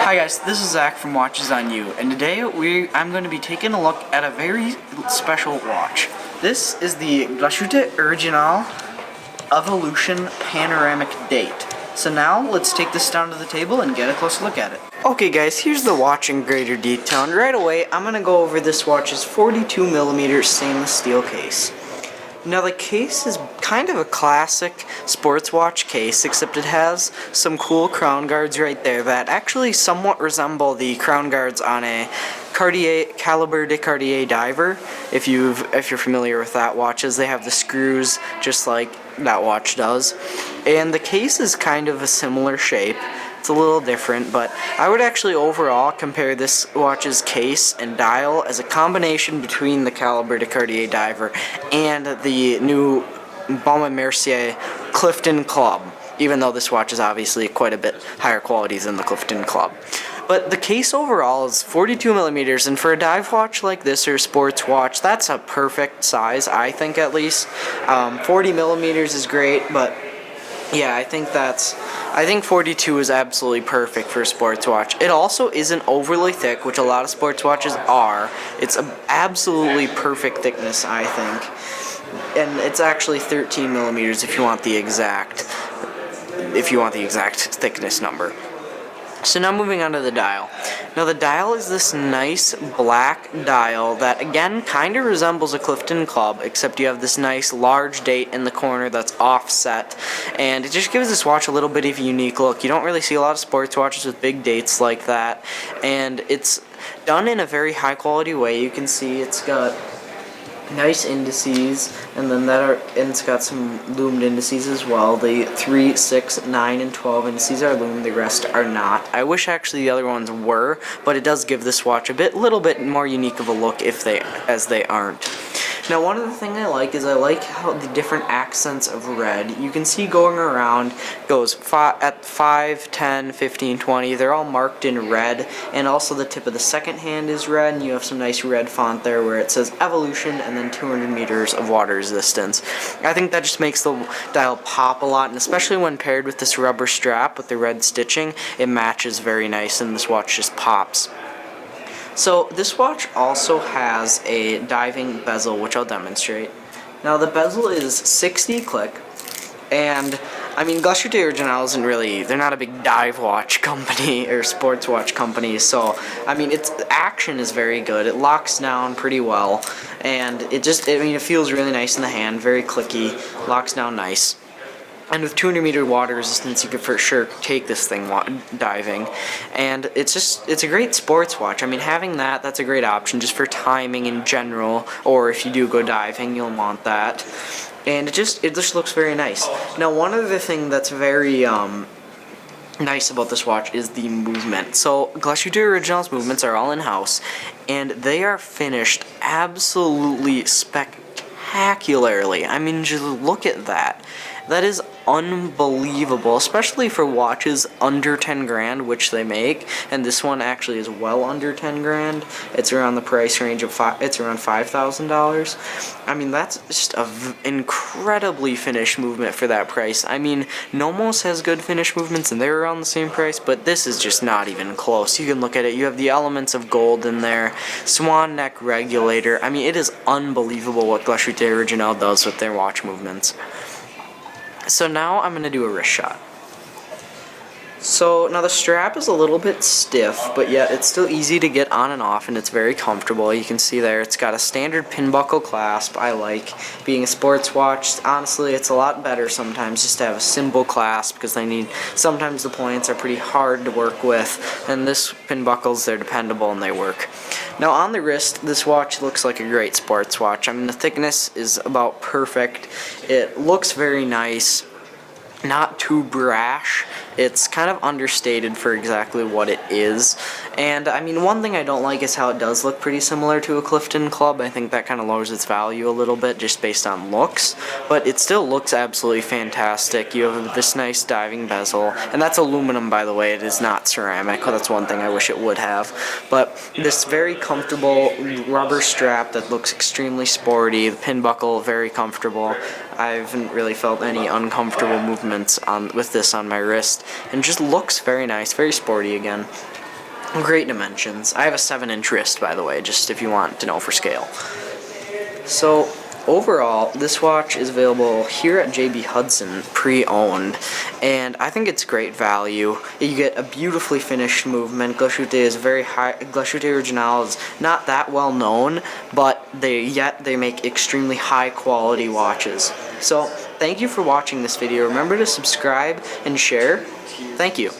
Hi guys, this is Zach from Watches on You, and today I'm going to be taking a look at a very special watch. This is the Glashütte Original Evolution Panoramic Date. So now let's take this down to the table and get a closer look at it. Okay guys, here's the watch in greater detail, and right away I'm going to go over this watch's 42mm stainless steel case. Now the case is kind of a classic sports watch case, except it has some cool crown guards right there that actually somewhat resemble the crown guards on a Calibre de Cartier diver. If you're familiar with that watches, they have the screws just like that watch does. And the case is kind of a similar shape. It's a little different, but I would actually overall compare this watch's case and dial as a combination between the Calibre de Cartier diver and the new Baume & Mercier Clifton Club, even though this watch is obviously quite a bit higher quality than the Clifton Club. But the case overall is 42mm, and for a dive watch like this or a sports watch, that's a perfect size, I think at least. 40mm is great, but yeah, I think 42 is absolutely perfect for a sports watch. It also isn't overly thick, which a lot of sports watches are. It's an absolutely perfect thickness, I think. And it's actually 13mm if you want the exact thickness number. So now moving on to the dial. Now the dial is this nice black dial that again kind of resembles a Clifton Club, except you have this nice large date in the corner that's offset, and it just gives this watch a little bit of a unique look. You don't really see a lot of sports watches with big dates like that, and it's done in a very high quality way. You can see it's got nice indices, and then it's got some loomed indices as well. The 3, 6, 9, and 12 indices are loomed, the rest are not. I wish actually the other ones were, but it does give this watch a little bit more unique of a look as they aren't. Now one of the things I like is how the different accents of red, you can see going around, goes at 5, 10, 15, 20, they're all marked in red, and also the tip of the second hand is red, and you have some nice red font there where it says Evolution and then 200 meters of water resistance. I think that just makes the dial pop a lot, and especially when paired with this rubber strap with the red stitching, it matches very nice and this watch just pops. So this watch also has a diving bezel, which I'll demonstrate. Now the bezel is 60 click, and I mean Glashütte Original isn't really, they're not a big dive watch company or sports watch company, so I mean the action is very good. It locks down pretty well, and it feels really nice in the hand, very clicky, locks down nice. And with 200-meter water resistance, you could for sure take this thing diving. And it's a great sports watch. I mean, having that's a great option just for timing in general, or if you do go diving, you'll want that. And it just looks very nice. Now, one other thing that's very nice about this watch is the movement. So Glashütte Original's movements are all in-house, and they are finished absolutely spectacularly. I mean, just look at that. That is unbelievable, especially for watches under 10 grand, which they make, and this one actually is well under 10 grand. It's around the price range of it's around $5,000. I mean, that's just an incredibly finished movement for that price. I mean, Nomos has good finished movements and they're around the same price, but this is just not even close. You can look at it, you have the elements of gold in there, swan neck regulator. I mean, it is unbelievable what Glashütte Original does with their watch movements. So now I'm going to do a wrist shot. So now the strap is a little bit stiff, but yet it's still easy to get on and off, and it's very comfortable. You can see there it's got a standard pin buckle clasp. I like being a sports watch. Honestly, it's a lot better sometimes just to have a simple clasp, because sometimes the points are pretty hard to work with, and this pin buckles, they're dependable and they work. Now on the wrist, this watch looks like a great sports watch. I mean, the thickness is about perfect. It looks very nice. Not too brash. It's kind of understated for exactly what it is. And I mean, one thing I don't like is how it does look pretty similar to a Clifton Club. I think that kind of lowers its value a little bit just based on looks, but it still looks absolutely fantastic. You have this nice diving bezel, and that's aluminum, by the way. It is not ceramic. That's one thing I wish it would have. But this very comfortable rubber strap that looks extremely sporty. The pin buckle, very comfortable. I haven't really felt any uncomfortable movements with this on my wrist, and just looks very nice, very sporty again. Great dimensions. I have a 7-inch wrist, by the way, just if you want to know for scale. So overall, this watch is available here at JB Hudson pre-owned, and I think it's great value. You get a beautifully finished movement. Glashütte is very high. Glashütte Original is not that well known, but they make extremely high quality watches. So thank you for watching this video. Remember to subscribe and share. Thank you.